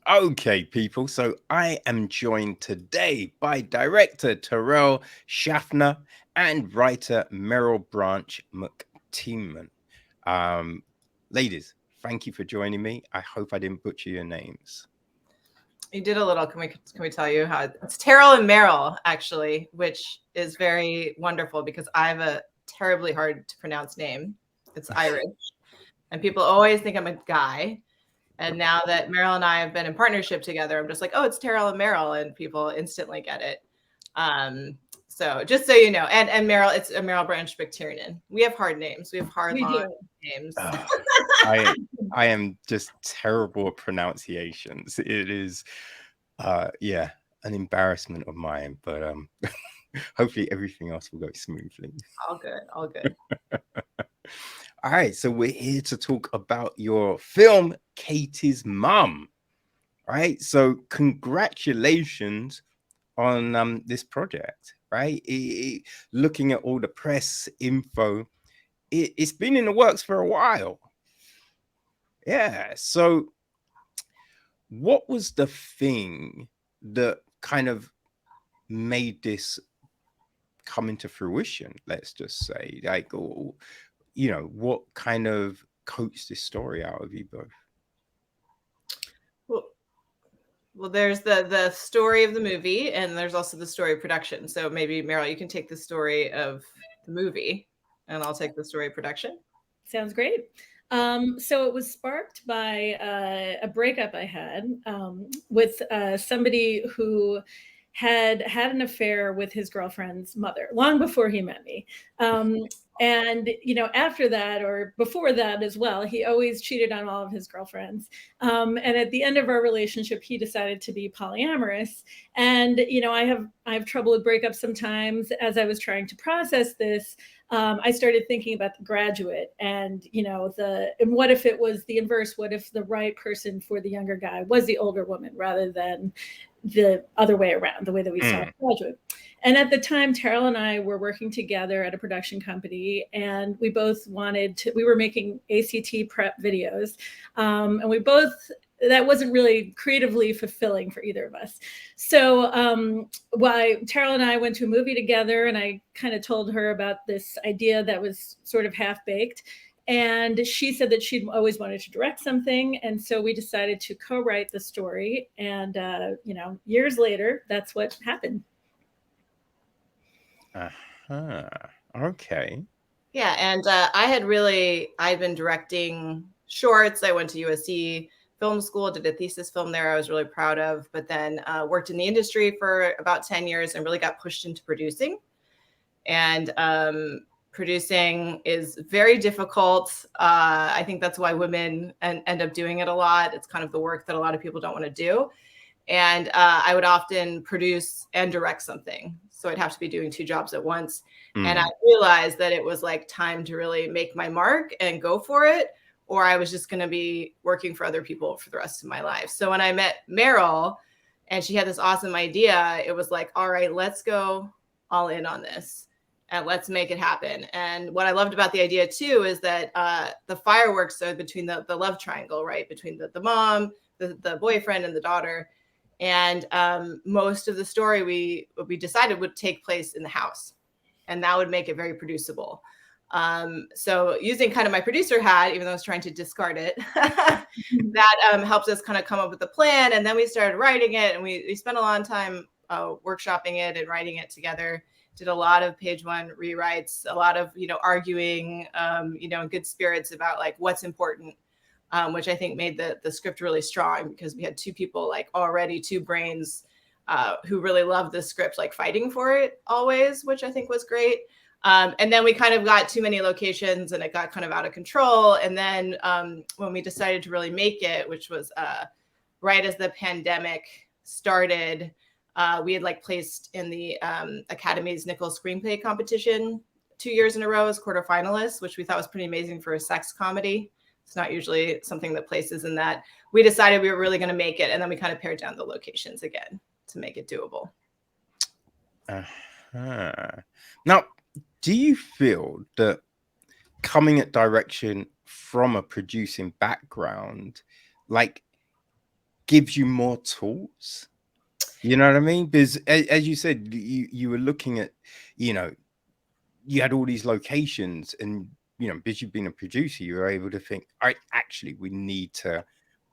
Okay, people. So I am joined today by director Tyrrell Shaffner and writer Meryl Branch-McTiernan. Um, Ladies, thank you for joining me. I hope I didn't butcher your names. You did a little. Can we tell you how it's Tyrrell and Meryl actually, which is very wonderful because I have a terribly hard to pronounce name. It's Irish, and people always think I'm a guy. And now that Meryl and I have been in partnership together, I'm just like, oh, it's Tyrrell and Meryl, and people instantly get it. So just so you know, and Meryl, it's a Meryl Branch-McTiernan. We have hard names. We have hard long names. I am just terrible at pronunciations. It is, yeah, an embarrassment of mine. But hopefully everything else will go smoothly. All good, all good. All right, so we're here to talk about your film, Katie's Mum. Right, so congratulations on this project. Right, looking at all the press info, it's been in the works for a while. Yeah, so what was the thing that kind of made this come into fruition? Let's just say, like, or, what kind of coached this story out of you both? Well, there's the story of the movie, and there's also the story of production. So maybe Meryl, you can take the story of the movie, and I'll take the story of production. Sounds great. So it was sparked by a breakup I had with somebody who had an affair with his girlfriend's mother long before he met me. And, after that, or before that as well, he always cheated on all of his girlfriends. And at the end of our relationship, he decided to be polyamorous. And, I have trouble with breakups sometimes. As I was trying to process this, I started thinking about The Graduate and, and what if it was the inverse? What if the right person for the younger guy was the older woman rather than the other way around, the way that we saw The Graduate? And at the time, Tyrrell and I were working together at a production company, and we both we were making ACT prep videos. And that wasn't really creatively fulfilling for either of us. So Tyrrell and I went to a movie together, and I kind of told her about this idea that was sort of half-baked. And she said that she'd always wanted to direct something. And so we decided to co-write the story. And, years later, that's what happened. Okay. Yeah, and I'd been directing shorts. I went to USC film school, did a thesis film there I was really proud of, but then worked in the industry for about 10 years and really got pushed into producing. And producing is very difficult. I think that's why women end up doing it a lot. It's kind of the work that a lot of people don't want to do. And I would often produce and direct something. So I'd have to be doing two jobs at once. And I realized that it was like time to really make my mark and go for it, or I was just going to be working for other people for the rest of my life. So when I met Meryl and she had this awesome idea, it was like, all right, let's go all in on this and let's make it happen. And what I loved about the idea too is that the fireworks are between the love triangle, right? Between the mom, the boyfriend, and the daughter. And most of the story we decided would take place in the house, and that would make it very producible. So using kind of my producer hat, even though I was trying to discard it, that helps us kind of come up with a plan. And then we started writing it, and we spent a long time workshopping it and writing it together. Did a lot of page one rewrites, a lot of, arguing, in good spirits about like what's important. Which I think made the script really strong because we had two people, like already two brains who really loved the script, like fighting for it always, which I think was great. And then we kind of got too many locations and it got kind of out of control. And then when we decided to really make it, which was right as the pandemic started, we had like placed in the Academy's Nichols Screenplay Competition 2 years in a row as quarterfinalists, which we thought was pretty amazing for a sex comedy. It's not usually something that places in that. We decided we were really going to make it, and then we kind of pared down the locations again to make it doable. Now, do you feel that coming at direction from a producing background, like, gives you more tools. You know what I mean? Because as you said, you were looking at, you know, you had all these locations, and you know, because you've been a producer, you were able to think, all right, actually, we need to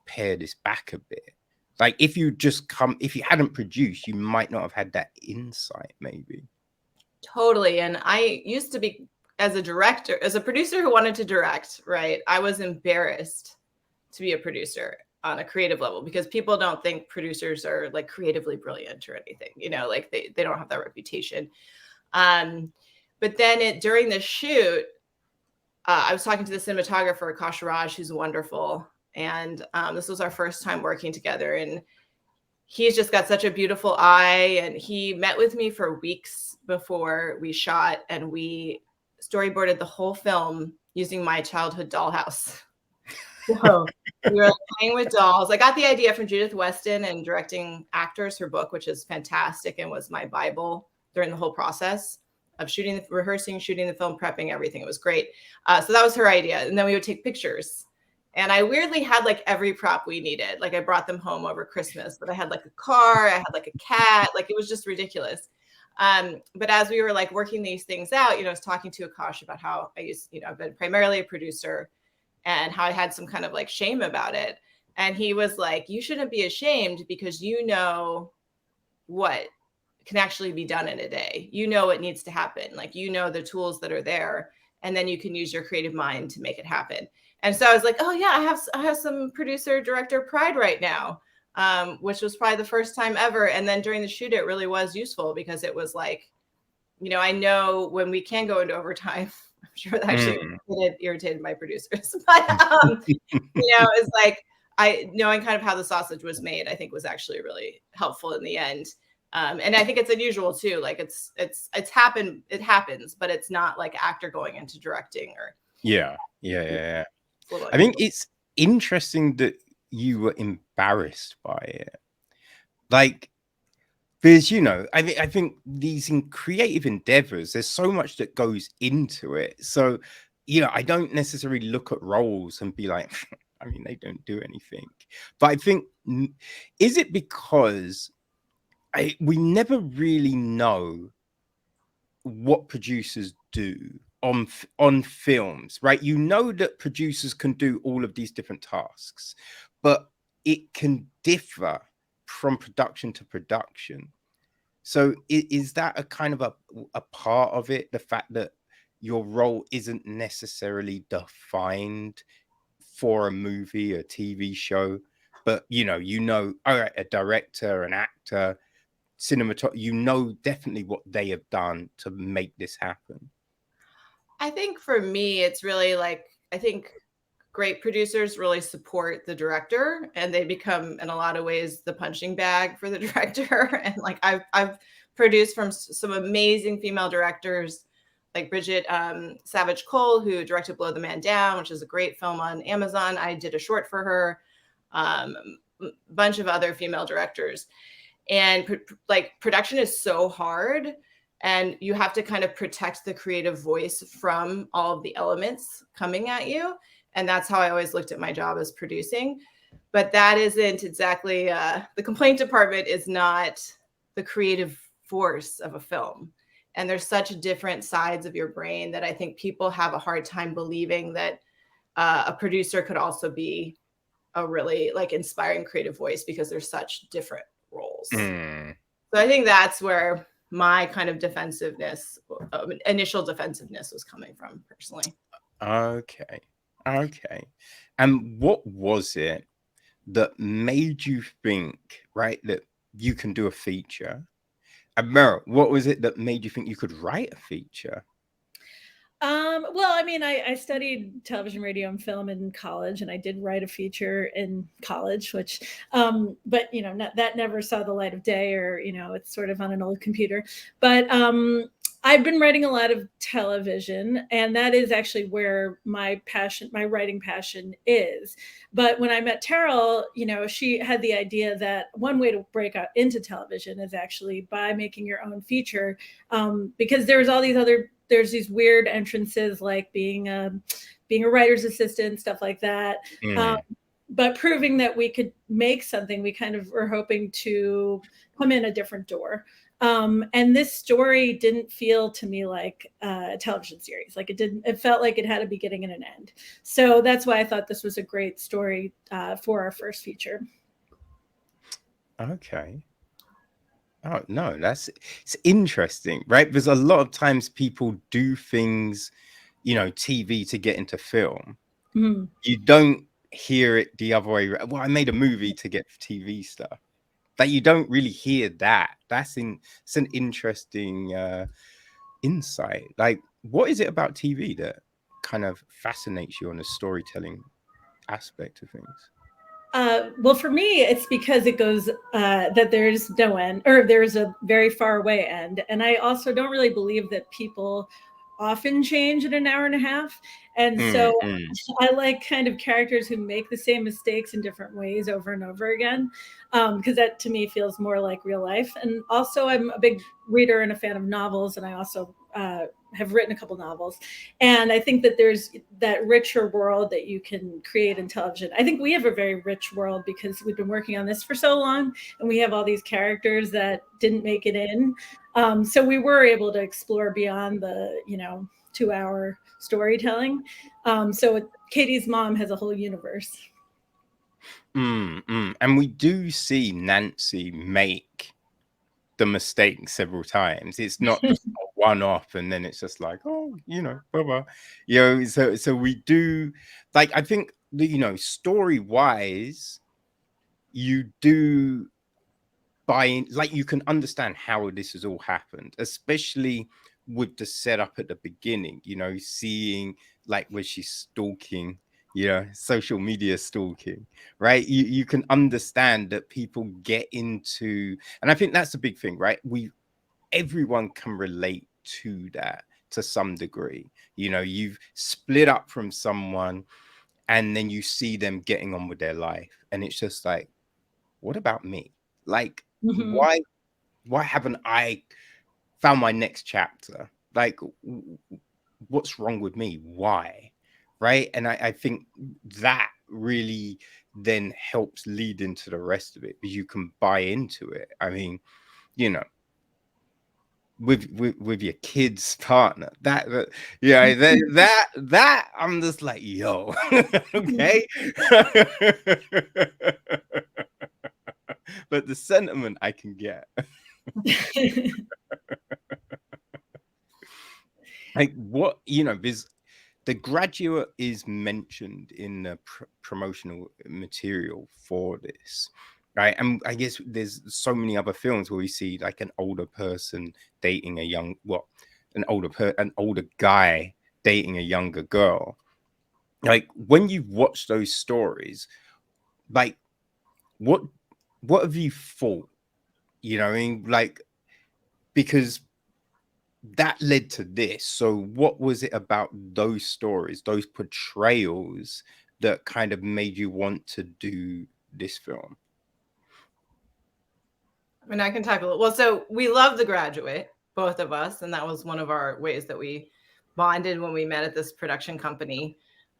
pare this back a bit. Like if you hadn't produced, you might not have had that insight, maybe. Totally. And I used to be, as a producer who wanted to direct, right? I was embarrassed to be a producer on a creative level because people don't think producers are like creatively brilliant or anything, you know, like they don't have that reputation. But then during the shoot, I was talking to the cinematographer, Akash Raj, who's wonderful. And this was our first time working together. And he's just got such a beautiful eye. And he met with me for weeks before we shot, and we storyboarded the whole film using my childhood dollhouse. So we were playing with dolls. I got the idea from Judith Weston and directing actors, her book, which is fantastic and was my Bible during the whole process of rehearsing, shooting the film, prepping, everything. It was great. So that was her idea. And then we would take pictures. And I weirdly had like every prop we needed. Like I brought them home over Christmas, but I had like a car, I had like a cat, like it was just ridiculous. But as we were like working these things out, you know, I was talking to Akash about how I've been primarily a producer and how I had some kind of like shame about it. And he was like, you shouldn't be ashamed because you know what can actually be done in a day. You know what needs to happen. Like, you know, the tools that are there, and then you can use your creative mind to make it happen. And so I was like, oh yeah, I have some producer director pride right now, which was probably the first time ever. And then during the shoot, it really was useful because it was like, you know, I know when we can go into overtime, I'm sure that actually irritated my producers, but you know, it's like knowing kind of how the sausage was made, I think was actually really helpful in the end. And I think it's unusual too. Like it happens, but it's not like actor going into directing or. Yeah. I think it's interesting that you were embarrassed by it. Like, because, you know, I think these creative endeavors, there's so much that goes into it. So, you know, I don't necessarily look at roles and be like, I mean, they don't do anything. But I think, is it because we never really know what producers do on films, right? You know that producers can do all of these different tasks, but it can differ from production to production. So is that a kind of a part of it, the fact that your role isn't necessarily defined for a movie, a TV show, but you know, all right, a director, an actor, cinematographer, you know definitely what they have done to make this happen? I think for me, it's really like, I think great producers really support the director, and they become in a lot of ways the punching bag for the director. And like I've produced from some amazing female directors like Bridget Savage Cole, who directed Blow the Man Down, which is a great film on Amazon. I did a short for her, bunch of other female directors. And like production is so hard, and you have to kind of protect the creative voice from all of the elements coming at you. And that's how I always looked at my job as producing. But that isn't exactly, the complaint department is not the creative force of a film. And there's such different sides of your brain that I think people have a hard time believing that a producer could also be a really like inspiring creative voice, because there's such different roles. So I think that's where my kind of defensiveness, initial defensiveness, was coming from personally. Okay. And what was it that made you think, right, that you can do a feature? And Meryl, what was it that made you think you could write a feature? Well, I mean, I studied television, radio, and film in college, and I did write a feature in college, which, but you know, that never saw the light of day, or you know, it's sort of on an old computer. But I've been writing a lot of television, and that is actually where my writing passion is. But when I met Tyrrell, you know, she had the idea that one way to break out into television is actually by making your own feature, because there's these weird entrances like being a writer's assistant, stuff like that. but proving that we could make something, we kind of were hoping to come in a different door. And this story didn't feel to me like a television series. Like it felt like it had a beginning and an end. So that's why I thought this was a great story for our first feature. Okay. Oh no, it's interesting, right? Because a lot of times people do things, TV to get into film. Mm-hmm. You don't hear it the other way. Well, I made a movie to get TV stuff. Like you don't really hear that. It's an interesting insight. Like, what is it about TV that kind of fascinates you on the storytelling aspect of things? Well, for me, it's because it goes that there's no end, or there's a very far away end. And I also don't really believe that people often change in an hour and a half. And so I like kind of characters who make the same mistakes in different ways over and over again, because that to me feels more like real life. And also, I'm a big reader and a fan of novels, and I also have written a couple novels. And I think that there's that richer world that you can create in television. I think we have a very rich world because we've been working on this for so long, and we have all these characters that didn't make it in. So we were able to explore beyond the 2-hour storytelling. So Katie's mom has a whole universe. And we do see Nancy make the mistake several times. It's not just a one-off and then it's just like, oh, blah. So we do, like, I think story-wise, you do buy in, like, you can understand how this has all happened, especially with the setup at the beginning, seeing like where she's stalking, social media stalking, right? You can understand that people get into, and I think that's a big thing, right? Everyone can relate to that to some degree. You've split up from someone and then you see them getting on with their life, and it's just like, what about me? Like, why haven't I found my next chapter? Like, what's wrong with me? Why? Right? And I think that really then helps lead into the rest of it, because you can buy into it. I mean, with your kid's partner, that I'm just like, yo, okay. But the sentiment I can get. Like, what, because The Graduate is mentioned in the promotional material for this, right? And I guess there's so many other films where we see like an older person dating an older guy dating a younger girl. Like, when you watch those stories, like, what have you thought? I mean, like, because that led to this. So what was it about those stories, those portrayals, that kind of made you want to do this film? I mean, I can talk a little. Well, so we love The Graduate, both of us, and that was one of our ways that we bonded when we met at this production company.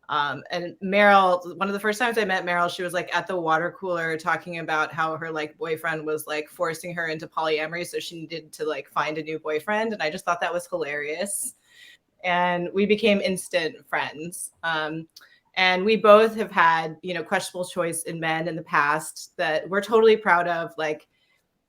And Meryl, one of the first times I met Meryl, she was like at the water cooler talking about how her like boyfriend was like forcing her into polyamory, so she needed to like find a new boyfriend. And I just thought that was hilarious. And we became instant friends. And we both have had, questionable choice in men in the past that we're totally proud of. Like,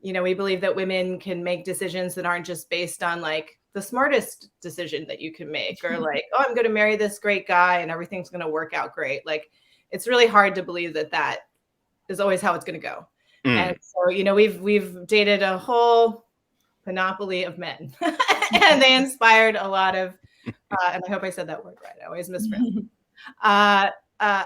we believe that women can make decisions that aren't just based on like the smartest decision that you can make, or like, oh, I'm going to marry this great guy and everything's going to work out great. Like, it's really hard to believe that that is always how it's going to go. And so, we've dated a whole panoply of men and they inspired a lot of, and I hope I said that word right. I always mispronounce.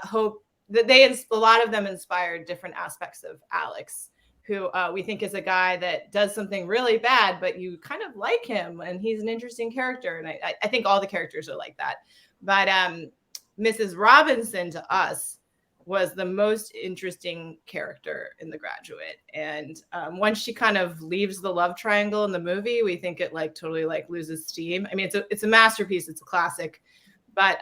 Hope that a lot of them inspired different aspects of Alex, who we think is a guy that does something really bad, but you kind of like him and he's an interesting character. And I think all the characters are like that. But Mrs. Robinson to us was the most interesting character in The Graduate. And once she kind of leaves the love triangle in the movie, we think it like totally like loses steam. I mean, it's a masterpiece. It's a classic, but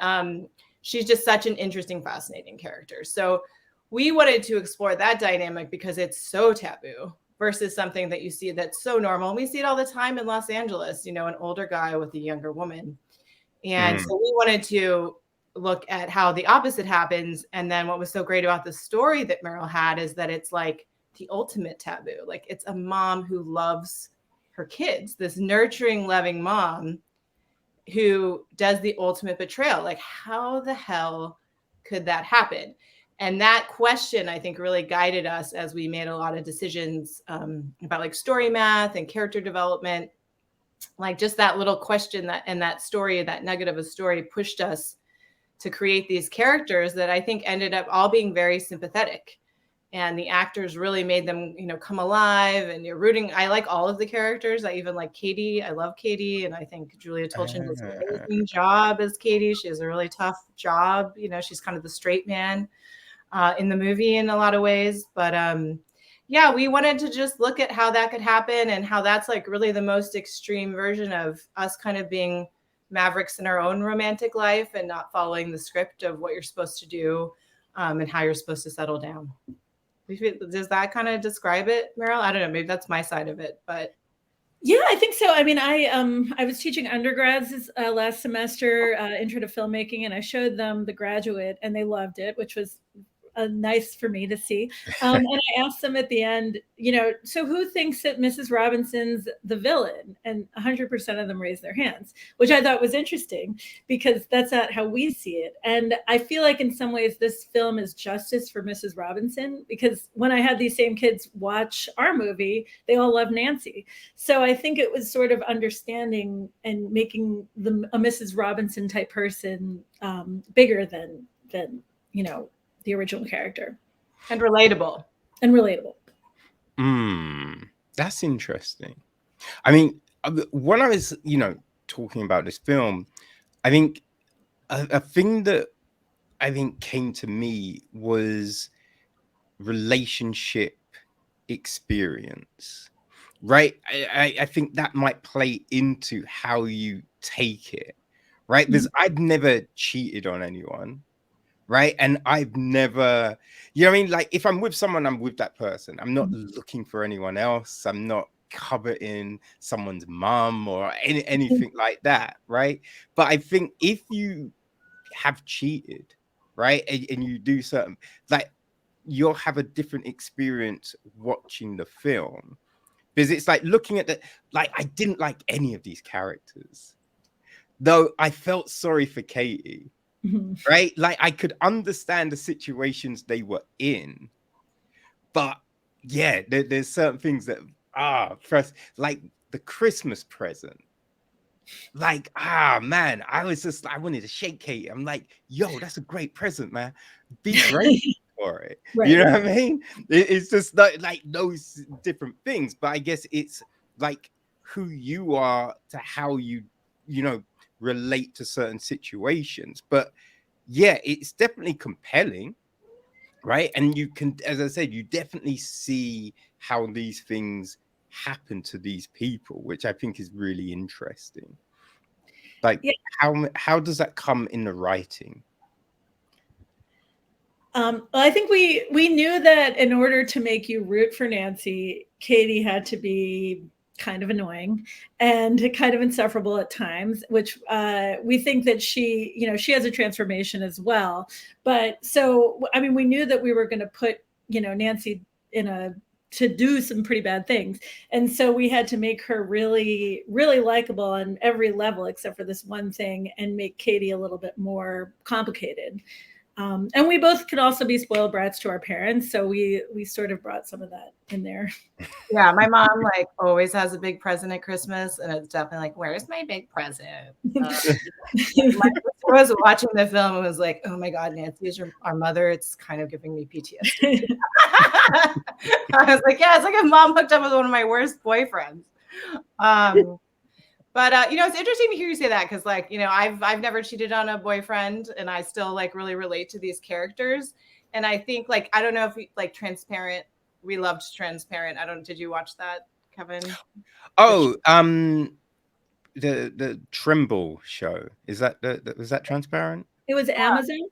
she's just such an interesting, fascinating character. So we wanted to explore that dynamic because it's so taboo versus something that you see that's so normal. We see it all the time in Los Angeles, you know, an older guy with a younger woman. And so we wanted to look at how the opposite happens. And then what was so great about the story that Meryl had is that it's like the ultimate taboo. Like it's a mom who loves her kids, this nurturing, loving mom who does the ultimate betrayal. Like, how the hell could that happen? And that question, I think, really guided us as we made a lot of decisions about like story math and character development. Like just that little question that and that story, that nugget of a story pushed us to create these characters that I think ended up all being very sympathetic. And the actors really made them, you know, come alive, and you're rooting. I like all of the characters. I even like Katie. I love Katie. And I think Julia Tolchin does an amazing job as Katie. She has a really tough job. You know, she's kind of the straight man in the movie in a lot of ways. But yeah, we wanted to just look at how that could happen and how that's like really the most extreme version of us kind of being mavericks in our own romantic life and not following the script of what you're supposed to do and how you're supposed to settle down. Does that kind of describe it, Meryl? I don't know. Maybe that's my side of it, but yeah, I think so. I mean, I was teaching undergrads last semester, intro to filmmaking, and I showed them The Graduate, and they loved it, which was nice for me to see. And I asked them at the end, you know, so who thinks that Mrs. Robinson's the villain? And 100% of them raised their hands, which I thought was interesting because that's not how we see it. And I feel like in some ways this film is justice for Mrs. Robinson, because when I had these same kids watch our movie, they all love Nancy. So I think it was sort of understanding and making a Mrs. Robinson type person bigger than, you know, the original character. And relatable. That's interesting. I mean, when I was, you know, talking about this film, I think a thing that I think came to me was relationship experience, right? I think that might play into how you take it, right? Because I've never cheated on anyone. Right. And I've never, you know what I mean? Like if I'm with someone, I'm with that person. I'm not looking for anyone else. I'm not coveting someone's mum or anything like that. Right. But I think if you have cheated, right, and you do certain, like you'll have a different experience watching the film, because it's like looking at the, like I didn't like any of these characters, though I felt sorry for Katie. Right, like I could understand the situations they were in, but yeah, there's certain things that first, like the Christmas present, like man, I wanted to shake Katie. I'm like, yo, that's a great present, man. Be grateful for it. Right. You know what I mean? It's just like those different things, but I guess it's like who you are to how you know relate to certain situations. But yeah, it's definitely compelling, right? And you can, as I said, you definitely see how these things happen to these people, which I think is really interesting. Like, yeah. How does that come in the writing? I think we knew that in order to make you root for Nancy, Katie had to be kind of annoying and kind of insufferable at times, which we think that she, you know, she has a transformation as well. But so, I mean, we knew that we were going to put, you know, Nancy to do some pretty bad things. And so we had to make her really, really likable on every level, except for this one thing, and make Katie a little bit more complicated. And we both could also be spoiled brats to our parents. So we sort of brought some of that in there. Yeah, my mom like always has a big present at Christmas. And it's definitely like, where's my big present? My sister was watching the film and was like, oh my God, Nancy is our mother. It's kind of giving me PTSD. I was like, yeah, it's like a mom hooked up with one of my worst boyfriends. But, you know, it's interesting to hear you say that because, like, you know, I've never cheated on a boyfriend and I still, like, really relate to these characters. And I think, like, I don't know if we, like, Transparent, we loved Transparent. Did you watch that, Kevin? Oh, the Trimble show. Is that was that Transparent? It was Amazon.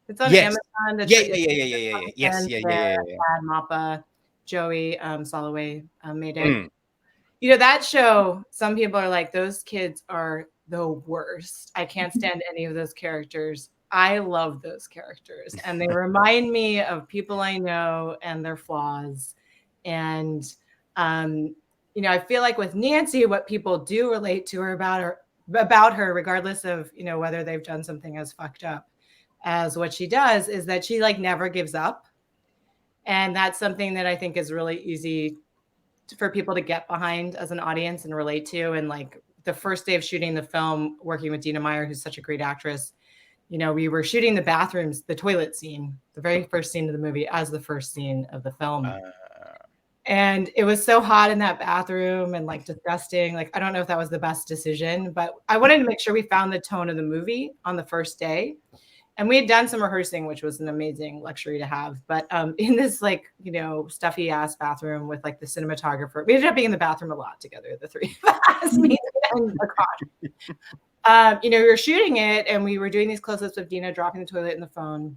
It's on Yes. Amazon. It's Yeah, like, yeah, yeah, yeah, yeah, yeah. Yes, yeah, yeah, yeah, yeah. Brad Mappa, Joey Soloway made it. Mm. You know, that show, some people are like, those kids are the worst. I can't stand any of those characters. I love those characters. And they remind me of people I know and their flaws. And, you know, I feel like with Nancy, what people do relate to her about her, regardless of, you know, whether they've done something as fucked up as what she does, is that she like never gives up. And that's something that I think is really easy for people to get behind as an audience and relate to. And like the first day of shooting the film, working with Dina Meyer, who's such a great actress, you know, we were shooting the bathrooms, the toilet scene, the very first scene of the movie as the first scene of the film. And it was so hot in that bathroom and like disgusting. Like, I don't know if that was the best decision, but I wanted to make sure we found the tone of the movie on the first day. And we had done some rehearsing, which was an amazing luxury to have. But in this like, you know, stuffy ass bathroom with like the cinematographer, we ended up being in the bathroom a lot together, the three of us, me and the car. You know, we were shooting it and we were doing these close-ups of Dina dropping the toilet in the phone.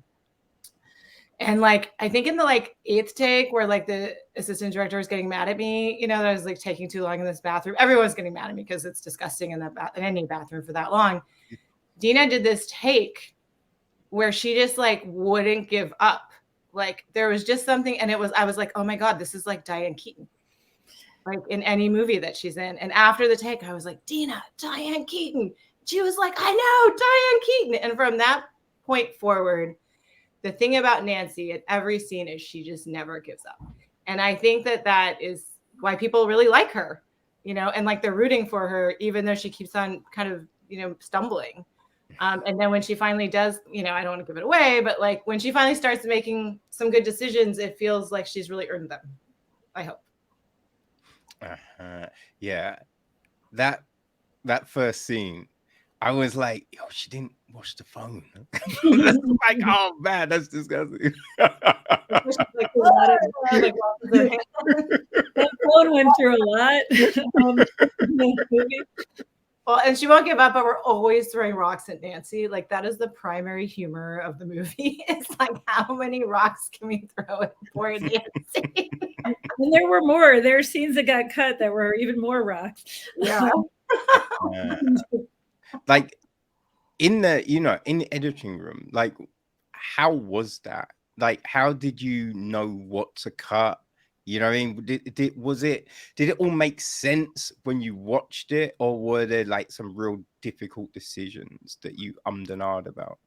And like, I think in the like 8th take where like the assistant director was getting mad at me, you know, that I was like taking too long in this bathroom. Everyone's getting mad at me because it's disgusting in in any bathroom for that long. Dina did this take where she just like wouldn't give up. Like there was just something, and I was like, oh my God, this is like Diane Keaton, like in any movie that she's in. And after the take, I was like, Dina, Diane Keaton. She was like, I know, Diane Keaton. And from that point forward, the thing about Nancy at every scene is she just never gives up. And I think that is why people really like her, you know, and like they're rooting for her, even though she keeps on kind of, you know, stumbling. And then when she finally does, you know, I don't want to give it away, but like when she finally starts making some good decisions, it feels like she's really earned them. I hope. Yeah, that first scene, I was like, yo, she didn't wash the phone. That's like, oh man, that's disgusting. That phone went through a lot. In the movie. Well, and she won't give up, but we're always throwing rocks at Nancy. Like that is the primary humor of the movie. It's like, how many rocks can we throw at poor Nancy? And there were more. There are scenes that got cut that were even more rocks. Yeah. Like in the, you know, in the editing room, like how was that? Like, how did you know what to cut? You know what I mean? Did it all make sense when you watched it, or were there like some real difficult decisions that you ummed and ahed about?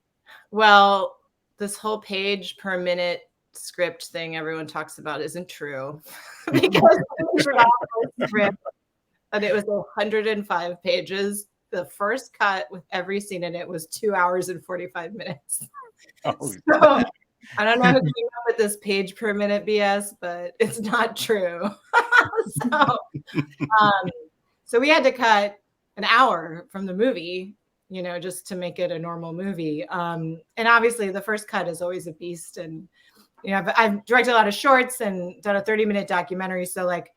Well, this whole page per minute script thing everyone talks about isn't true. Because the script, and it was 105 pages. The first cut with every scene in it was 2 hours and 45 minutes. Oh, so I don't know who came up with this page per minute BS, but it's not true. So we had to cut an hour from the movie, you know, just to make it a normal movie. And obviously the first cut is always a beast. And, you know, I've directed a lot of shorts and done a 30-minute documentary. So like,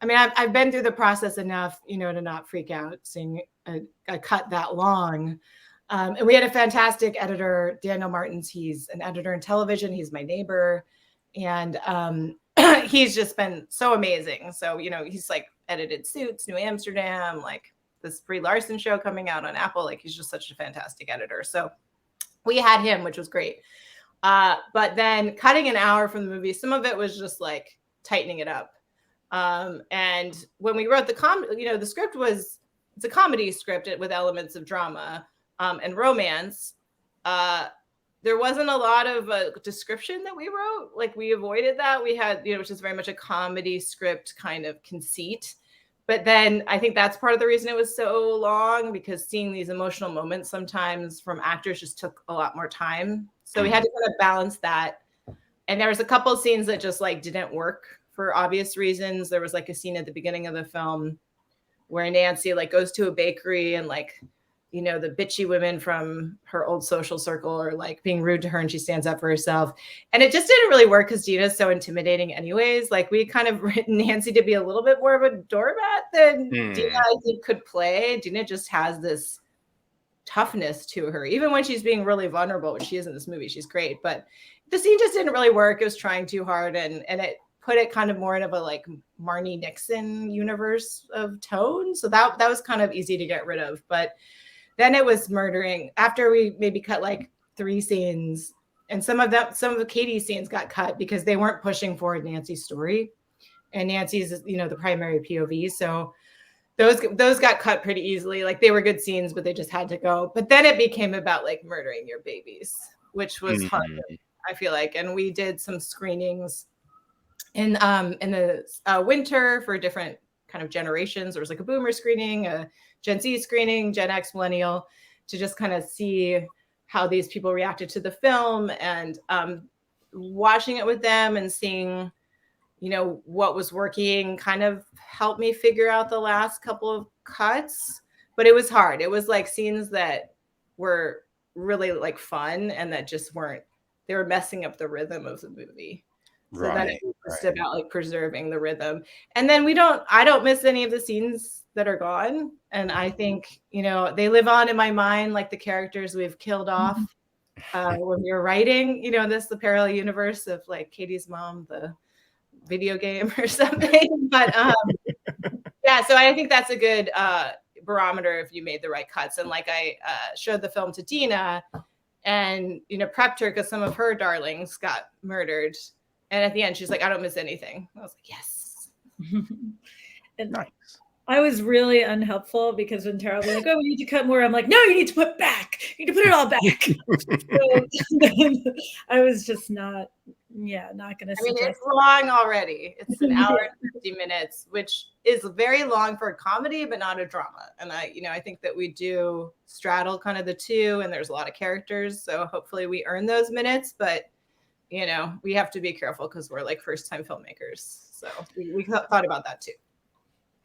I mean, I've been through the process enough, you know, to not freak out seeing a cut that long. And we had a fantastic editor, Daniel Martins. He's an editor in television. He's my neighbor. And he's just been so amazing. So, you know, he's like edited Suits, New Amsterdam, like this Brie Larson show coming out on Apple. Like he's just such a fantastic editor. So we had him, which was great. But then cutting an hour from the movie, some of it was just like tightening it up. And when we wrote the script it's a comedy script with elements of drama and romance. There wasn't a lot of description that we wrote. Like we avoided that. We had, you know, which is very much a comedy script kind of conceit. But then I think that's part of the reason it was so long, because seeing these emotional moments sometimes from actors just took a lot more time. So we had to kind of balance that. And there was a couple of scenes that just like didn't work for obvious reasons. There was like a scene at the beginning of the film where Nancy like goes to a bakery and like, you know, the bitchy women from her old social circle are like being rude to her and she stands up for herself. And it just didn't really work because Dina's so intimidating anyways. Like we kind of written Nancy to be a little bit more of a doormat than Dina, I think, could play. Dina just has this toughness to her, even when she's being really vulnerable, which she is in this movie. She's great, but the scene just didn't really work. It was trying too hard, and it put it kind of more into a like Marnie Nixon universe of tone. So that was kind of easy to get rid of. But then it was murdering after we maybe cut like 3 scenes, and some of Katie's scenes got cut because they weren't pushing forward Nancy's story, and Nancy's, you know, the primary POV. So those got cut pretty easily. Like they were good scenes, but they just had to go. But then it became about like murdering your babies, which was hard, I feel like. And we did some screenings in the winter for different kind of generations. There was like a boomer screening, a Gen Z screening, Gen X, millennial, to just kind of see how these people reacted to the film, and watching it with them and seeing, you know, what was working kind of helped me figure out the last couple of cuts. But it was hard. It was like scenes that were really like fun and that just weren't, they were messing up the rhythm of the movie. So then it was just about like preserving the rhythm. And then I don't miss any of the scenes that are gone. And I think, you know, they live on in my mind, like the characters we've killed off when we were writing, you know, the parallel universe of like Katie's mom, the video game or something. But yeah, so I think that's a good barometer if you made the right cuts. And like I showed the film to Dina, and, you know, prepped her because some of her darlings got murdered. And at the end, she's like, I don't miss anything. I was like, yes. Nice. I was really unhelpful because when Tara was like, oh, we need to cut more, I'm like, no, you need to put back. You need to put it all back. So I was just not going to suggest. I mean, it's long already. It's an hour and 50 minutes, which is very long for a comedy, but not a drama. And I think that we do straddle kind of the two, and there's a lot of characters. So hopefully we earn those minutes, but you know, we have to be careful because we're like first-time filmmakers. So we thought about that too.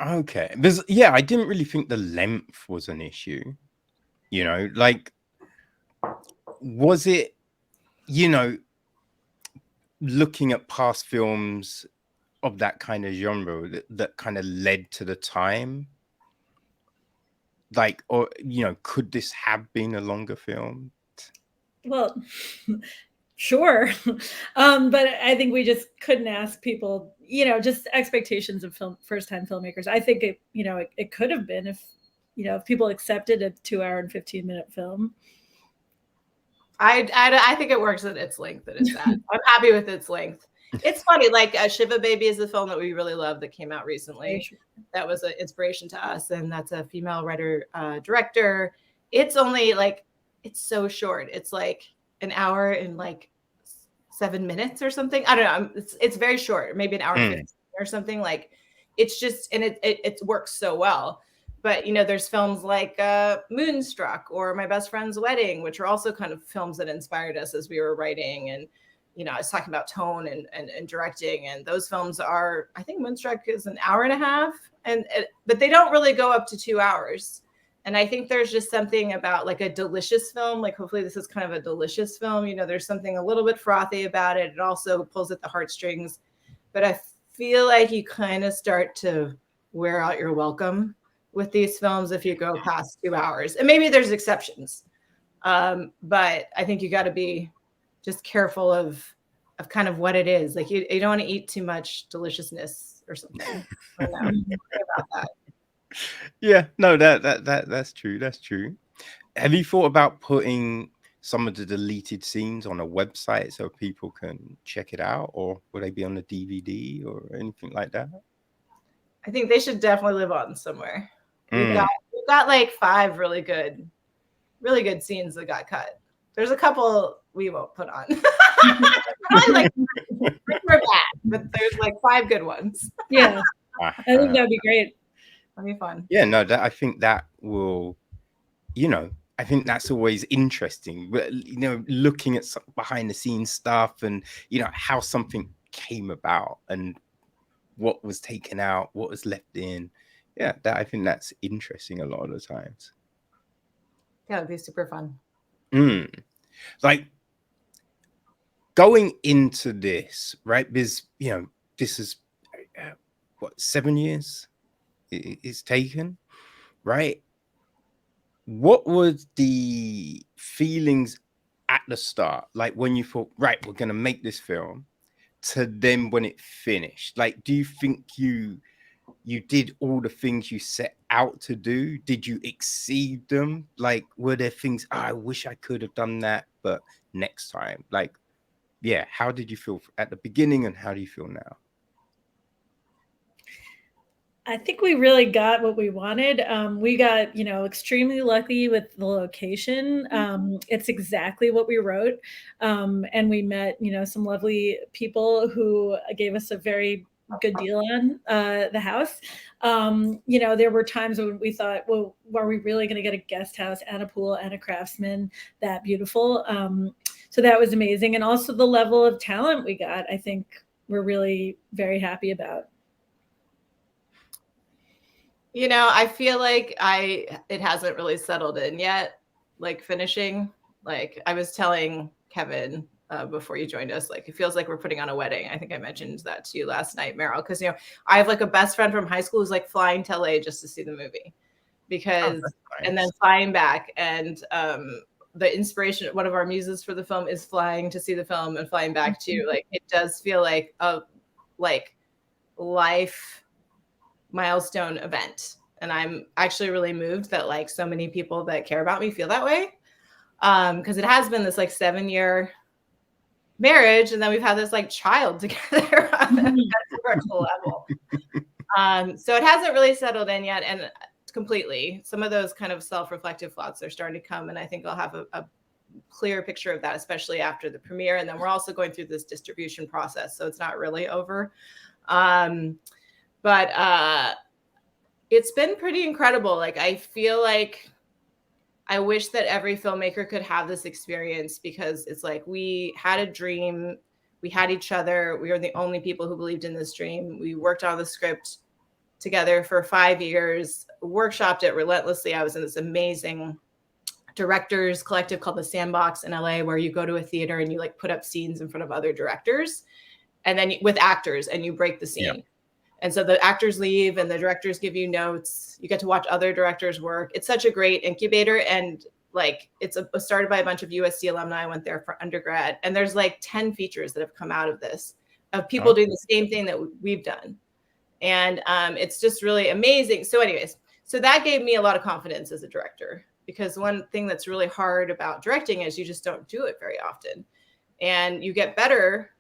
Okay. I didn't really think the length was an issue. You know, like, was it, you know, looking at past films of that kind of genre that kind of led to the time? Like, or, you know, could this have been a longer film? Well, sure. But I think we just couldn't ask people, you know, just expectations of first-time filmmakers. I think it could have been if people accepted a 2-hour and 15-minute film. I think it works at its length that it's at. I'm happy with its length. It's funny, like Shiva Baby is a film that we really love that came out recently. That was an inspiration to us, and that's a female writer director. It's only like, it's so short. It's like an hour and like 7 minutes or something. I don't know. It's very short, maybe an hour and 15 or something. Like, it's just, and it works so well. But, you know, there's films like Moonstruck or My Best Friend's Wedding, which are also kind of films that inspired us as we were writing. And, you know, I was talking about tone and directing, and those films are, I think Moonstruck is an hour and a half, but they don't really go up to 2 hours. And I think there's just something about like a delicious film, like hopefully this is kind of a delicious film. You know, there's something a little bit frothy about it. It also pulls at the heartstrings, but I feel like you kind of start to wear out your welcome with these films if you go past 2 hours. And maybe there's exceptions, but I think you got to be just careful of kind of what it is. Like you don't want to eat too much deliciousness or something. I don't know about that. Yeah, no, that's true. That's true. Have you thought about putting some of the deleted scenes on a website so people can check it out, or would they be on the DVD or anything like that? I think they should definitely live on somewhere. We've got like 5 really good scenes that got cut. There's a couple we won't put on. Like we're bad, but there's like 5 good ones. Yeah, I think that'd be great. That'd be fun. Yeah, no, I think that will, you know, I think that's always interesting. But, you know, looking at some behind the scenes stuff and, you know, how something came about and what was taken out, what was left in. Yeah, I think that's interesting a lot of the times. Yeah, it'd be super fun. Like going into this, right? Because, you know, this is what, 7 years it's taken, right? what was the feelings at the start, like when you thought, right, we're gonna make this film, to then when it finished? Like, do you think you did all the things you set out to do? Did you exceed them? Like, were there things, "Oh, I wish I could have done that, but next time"? Like, yeah, how did you feel at the beginning, and how do you feel now? I think we really got what we wanted. We got, extremely lucky with the location. It's exactly what we wrote. And we met, some lovely people who gave us a very good deal on the house. There were times when we thought, well, are we really going to get a guest house and a pool and a craftsman that beautiful? So that was amazing. And also the level of talent we got, I think we're really very happy about. I feel like it hasn't really settled in yet, like finishing. Like I was telling Kevin before you joined us, like it feels like we're putting on a wedding. I think I mentioned that to you last night, Meryl, because I have like a best friend from high school who's like flying to LA just to see the movie, because nice. And then flying back, and the inspiration, one of our muses for the film, is flying to see the film and flying back too. Like it does feel like a life milestone event, and I'm actually really moved that like so many people that care about me feel that way, because it has been this like 7-year marriage, and then we've had this like child together on a spiritual level. So it hasn't really settled in yet, and completely some of those kind of self-reflective thoughts are starting to come, and I think I'll have a clear picture of that, especially after the premiere. And then we're also going through this distribution process, so it's not really over. But it's been pretty incredible. Like, I feel like I wish that every filmmaker could have this experience, because it's like we had a dream. We had each other. We were the only people who believed in this dream. We worked on the script together for 5 years, workshopped it relentlessly. I was in this amazing directors collective called the Sandbox in LA, where you go to a theater and you like put up scenes in front of other directors, and then with actors, and you break the scene. Yeah. And so the actors leave and the directors give you notes. You get to watch other directors work. It's such a great incubator. And like, it's started by a bunch of USC alumni. I went there for undergrad. And there's like 10 features that have come out of this, of people doing the same thing that we've done. And it's just really amazing. So anyways, so that gave me a lot of confidence as a director, because one thing that's really hard about directing is you just don't do it very often. And you get better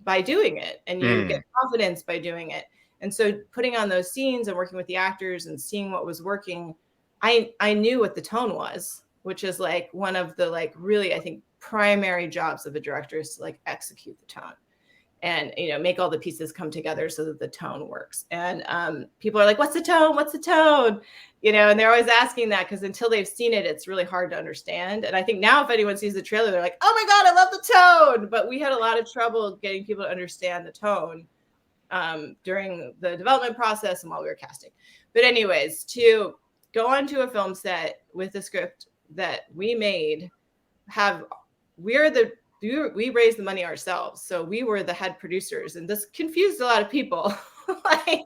by doing it, and you get confidence by doing it. And so putting on those scenes and working with the actors and seeing what was working, I knew what the tone was, which is like one of the like really, I think, primary jobs of a director, is to like execute the tone and, make all the pieces come together so that the tone works. And people are like, what's the tone? What's the tone? And they're always asking that, because until they've seen it, it's really hard to understand. And I think now if anyone sees the trailer, they're like, oh my God, I love the tone. But we had a lot of trouble getting people to understand the tone during the development process and while we were casting. But anyways, to go onto a film set with a script that we made, we raised the money ourselves. So we were the head producers, and this confused a lot of people. Like,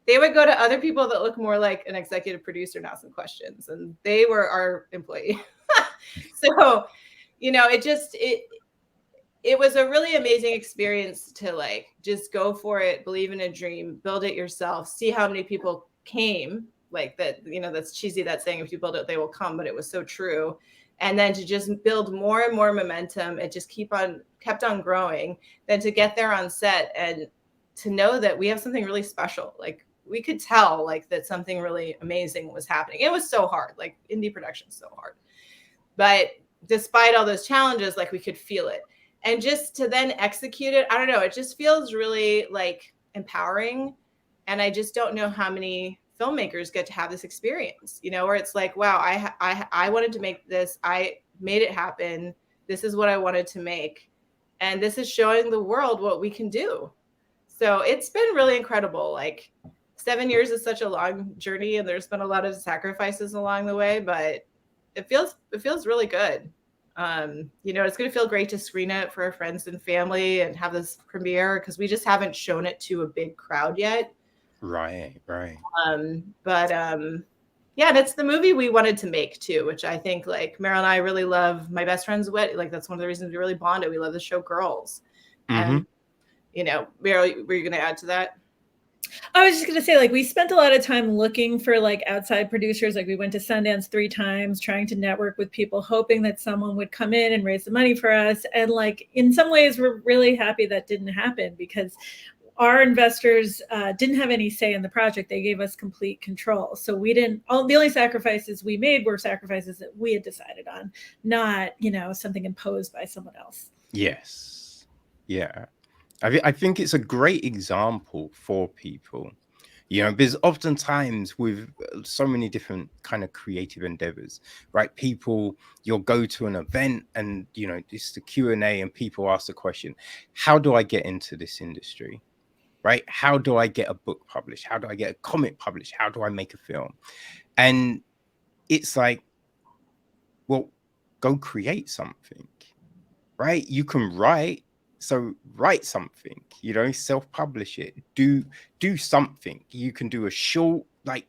they would go to other people that look more like an executive producer and ask them questions, and they were our employee. So, it was a really amazing experience to like just go for it, believe in a dream, build it yourself, see how many people came. Like that, that's cheesy, that saying, if you build it, they will come, but it was so true. And then to just build more and more momentum, it just kept on growing. Then to get there on set and to know that we have something really special. Like, we could tell like that something really amazing was happening. It was so hard, like indie production is so hard. But despite all those challenges, like we could feel it. And just to then execute it, I don't know, it just feels really like empowering. And I just don't know how many filmmakers get to have this experience, where it's like, wow, I wanted to make this. I made it happen. This is what I wanted to make. And this is showing the world what we can do. So it's been really incredible. Like, 7 years is such a long journey, and there's been a lot of sacrifices along the way, but it feels really good. It's going to feel great to screen it for our friends and family and have this premiere, because we just haven't shown it to a big crowd yet. Right. But Yeah, and it's the movie we wanted to make too, which I think like Meryl and I really love. My best friend's wedding. Like that's one of the reasons we really bonded. We love the show Girls. And Meryl, were you going to add to that? I was just going to say, like, we spent a lot of time looking for like outside producers. Like, we went to Sundance 3 times, trying to network with people, hoping that someone would come in and raise the money for us. And like, in some ways, we're really happy that didn't happen, because our investors didn't have any say in the project. They gave us complete control. So we didn't, the only sacrifices we made were sacrifices that we had decided on, not, something imposed by someone else. Yes. Yeah. I think it's a great example for people, because oftentimes with so many different kind of creative endeavors, right? People, you'll go to an event and, it's the Q&A and people ask the question, how do I get into this industry? Right? How do I get a book published? How do I get a comic published? How do I make a film? And it's like, well, go create something, right? You can write, so write something, self-publish it, do something. You can do a short, like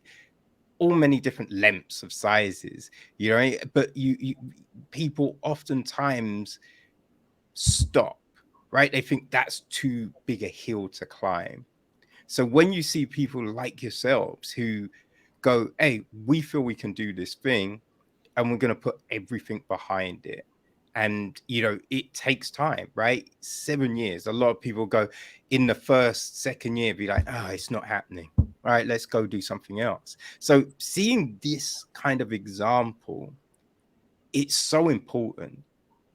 all many different lengths of sizes, but you people oftentimes stop, right? They think that's too big a hill to climb. So when you see people like yourselves who go, hey, we feel we can do this thing and we're going to put everything behind it. And, it takes time, right? 7 years. A lot of people go in the second year, be like, it's not happening. All right, let's go do something else. So seeing this kind of example, it's so important,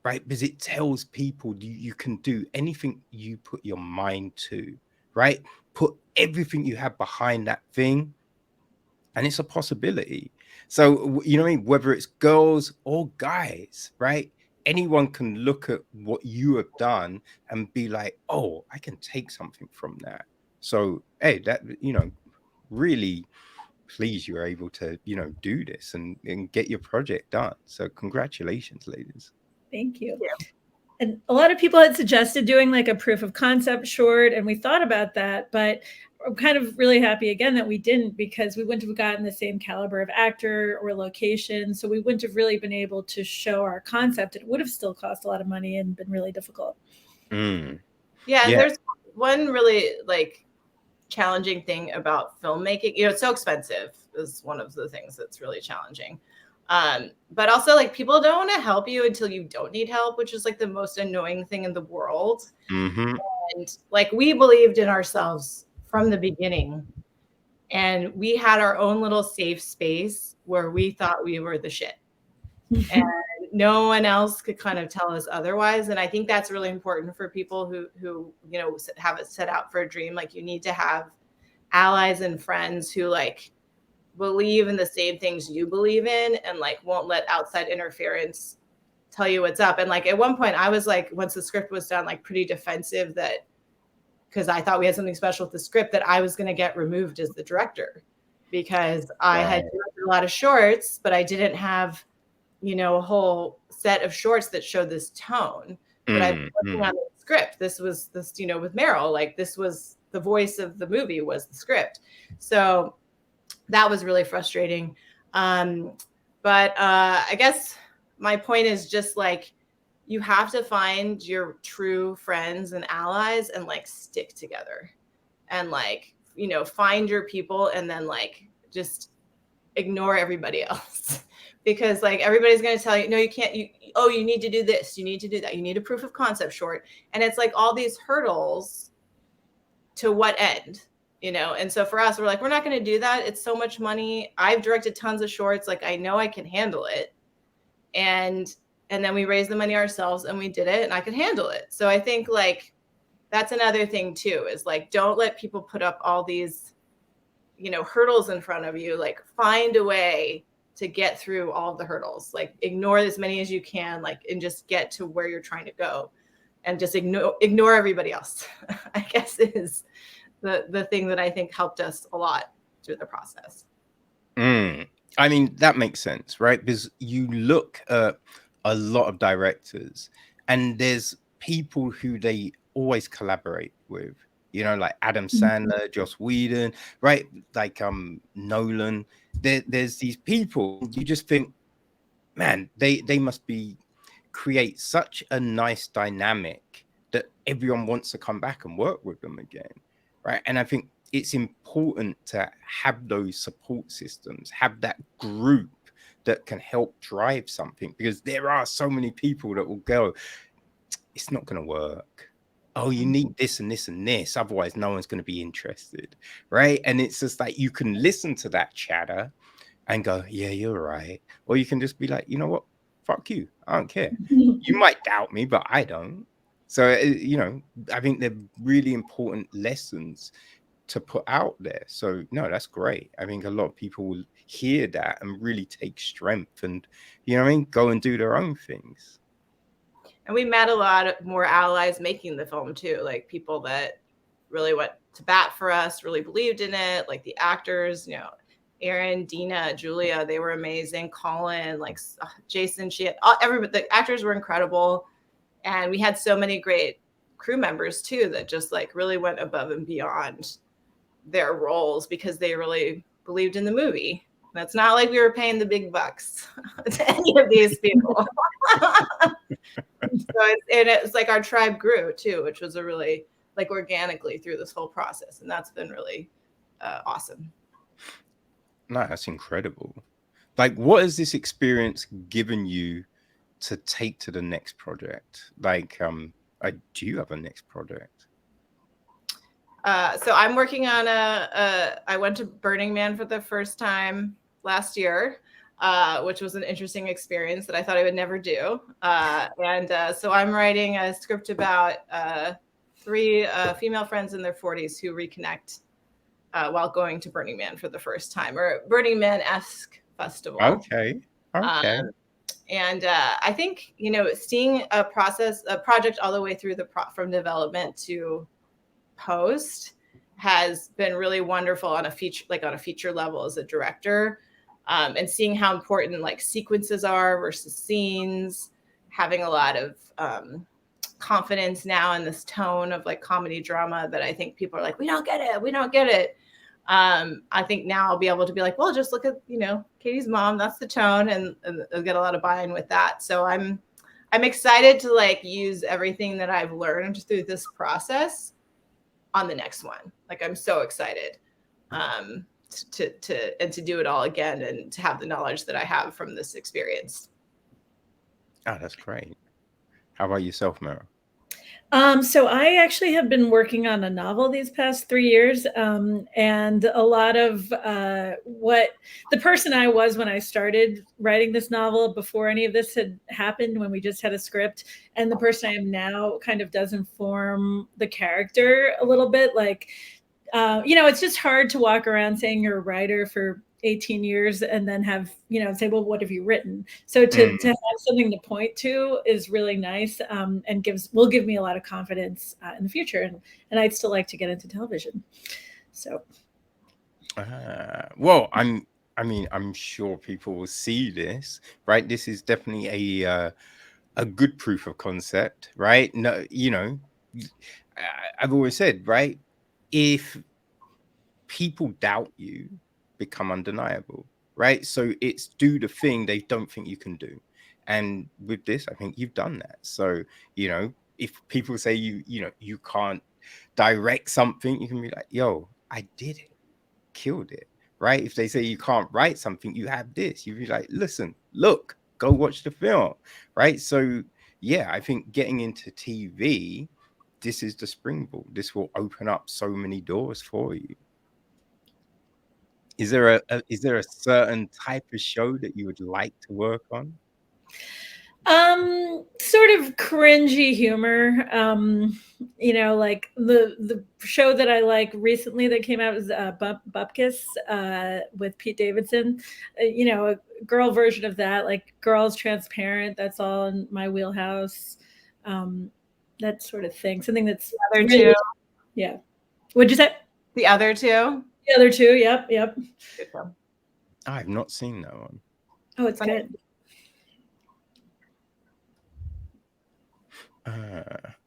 right? Because it tells people you can do anything you put your mind to, right? Put everything you have behind that thing, and it's a possibility. So, whether it's girls or guys, right? Anyone can look at what you have done and be like, oh, I can take something from that. So, hey, that, really pleased you were able to, do this and get your project done. So congratulations, ladies. Thank you. And a lot of people had suggested doing like a proof of concept short, and we thought about that, but I'm kind of really happy again that we didn't, because we wouldn't have gotten the same caliber of actor or location. So we wouldn't have really been able to show our concept. It would have still cost a lot of money and been really difficult. Yeah, and there's one really like challenging thing about filmmaking. It's so expensive is one of the things that's really challenging. But also like people don't want to help you until you don't need help, which is like the most annoying thing in the world. And like we believed in ourselves from the beginning, and we had our own little safe space where we thought we were the shit. And no one else could kind of tell us otherwise. And I think that's really important for people who have it set out for a dream. Like you need to have allies and friends who like believe in the same things you believe in and like won't let outside interference tell you what's up. And like at one point I was like, once the script was done, like pretty defensive that because I thought we had something special with the script, that I was going to get removed as the director because I had directed a lot of shorts, but I didn't have a whole set of shorts that showed this tone. But I was working on the script. This was with Meryl, like this was the voice of the movie was the script. So that was really frustrating. But I guess my point is just like, you have to find your true friends and allies and like stick together and like, find your people and then like, just ignore everybody else. Because like everybody's going to tell you, no, you can't, you need to do this. You need to do that. You need a proof of concept short. And it's like all these hurdles to what end, And so for us, we're like, we're not going to do that. It's so much money. I've directed tons of shorts. Like I know I can handle it. And then we raised the money ourselves and we did it and I could handle it. So I think like, that's another thing too, is like, don't let people put up all these, hurdles in front of you. Like find a way to get through all of the hurdles, like ignore as many as you can, like, and just get to where you're trying to go and just ignore everybody else, I guess is the thing that I think helped us a lot through the process. I mean, that makes sense, right? Because you look at a lot of directors and there's people who they always collaborate with, you know, like Adam Sandler, Joss Whedon, right? Like Nolan. There's these people, you just think, man, they must be create such a nice dynamic that everyone wants to come back and work with them again, right? And I think it's important to have those support systems, have that group that can help drive something, because there are so many people that will go, it's not going to work. Oh, you need this and this and this, otherwise no one's going to be interested, right? And it's just like, you can listen to that chatter and go, yeah, you're right. Or you can just be like, you know what? Fuck you. I don't care. You might doubt me, but I don't. So, you know, I think they're really important lessons to put out there. So, no, that's great. I think a lot of people will hear that and really take strength and, you know what I mean, go and do their own things. And we met a lot more allies making the film too, like people that really went to bat for us, really believed in it, like the actors, you know, Aaron, Dina, Julia, they were amazing. Colin, like Jason, everybody, the actors were incredible. And we had so many great crew members too that just like really went above and beyond their roles because they really believed in the movie. That's not like we were paying the big bucks to any of these people. So it's like our tribe grew too, which was a really like organically through this whole process. And that's been really awesome. No, that's incredible. Like, what has this experience given you to take to the next project? Like, do you have a next project? So I'm working on I went to Burning Man for the first time last year, which was an interesting experience that I thought I would never do. So I'm writing a script about 3 female friends in their 40s who reconnect while going to Burning Man for the first time, or Burning Man-esque festival. Okay. And I think, you know, seeing a project all the way through from development to post has been really wonderful on a feature level as a director, and seeing how important like sequences are versus scenes, having a lot of confidence now in this tone of like comedy drama that I think people are like, we don't get it. I think now I'll be able to be like, well, just look at, you know, Katie's mom, that's the tone, and I'll get a lot of buy-in with that. So I'm excited to like use everything that I've learned through this process on the next one. Like, I'm so excited to do it all again and to have the knowledge that I have from this experience. Oh, that's great. How about yourself, Meryl? So I actually have been working on a novel these past 3 years, and a lot of what the person I was when I started writing this novel before any of this had happened, when we just had a script, and the person I am now kind of does inform the character a little bit. Like, you know, it's just hard to walk around saying you're a writer for 18 years and then have, you know, say, well, what have you written? So to have something to point to is really nice, and will give me a lot of confidence in the future. And I'd still like to get into television. So. Well, I'm sure people will see this, right? This is definitely a good proof of concept, right? No, you know, I've always said, right, if people doubt you, become undeniable, right? So it's do the thing they don't think you can do. And with this, I think you've done that. So, you know, if people say you can't direct something, you can be like, yo, I did it, killed it, right? If they say you can't write something, you have this, you'd be like, listen, look, go watch the film, right? So yeah, I think getting into TV, this is the springboard. This will open up so many doors for you. Is there a certain type of show that you would like to work on? Sort of cringy humor. You know, like the show that I like recently that came out was Bupkis with Pete Davidson. You know, a girl version of that, like Girls Transparent. That's all in my wheelhouse. That sort of thing. Something that's the other really, two. Yeah. What'd you say? The other two. The other two. Yep. I've not seen that one. Oh, it's good.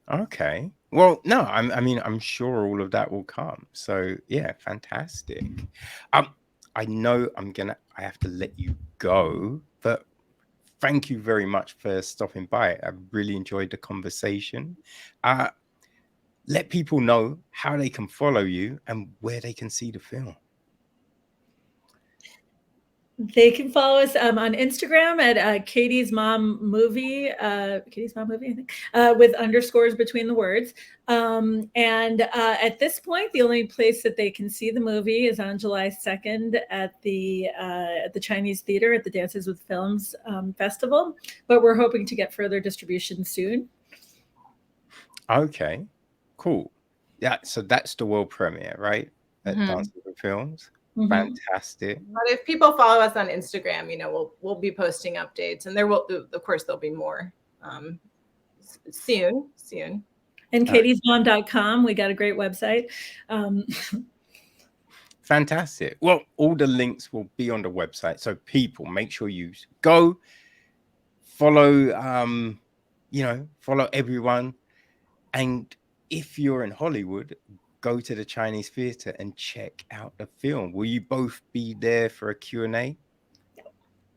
Okay. Well, no, I mean, I'm sure all of that will come. So yeah, fantastic. I know I have to let you go, but thank you very much for stopping by. I really enjoyed the conversation. Let people know how they can follow you and where they can see the film. They can follow us on Instagram at Katie's Mom Movie, I think, with underscores between the words. And at this point, the only place that they can see the movie is on July 2nd at the Chinese Theater at the Dances with Films Festival. But we're hoping to get further distribution soon. Okay, cool. Yeah, so that's the world premiere, right? At Dances with Films. Fantastic. But if people follow us on Instagram, you know, we'll be posting updates, and of course there'll be more soon. And katiesmom.com, we got a great website. Fantastic. Well, all the links will be on the website, so people, make sure you go follow follow everyone. And if you're in Hollywood, go to the Chinese theater and check out the film. Will you both be there for a Q&A?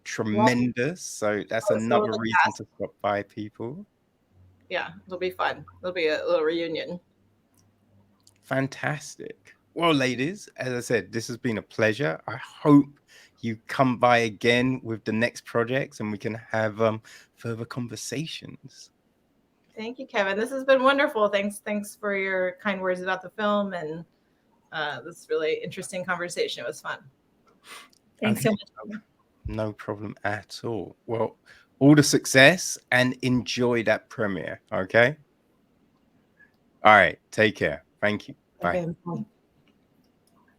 Tremendous. So that's another reason to stop by, people. Yeah, it'll be fun. It'll be a little reunion. Fantastic. Well, ladies, as I said, this has been a pleasure. I hope you come by again with the next projects and we can have further conversations. Thank you, Kevin. This has been wonderful. Thanks for your kind words about the film and this really interesting conversation. It was fun. Thanks so much. No problem at all. Well, all the success and enjoy that premiere. Okay. All right. Take care. Thank you. Bye. Okay.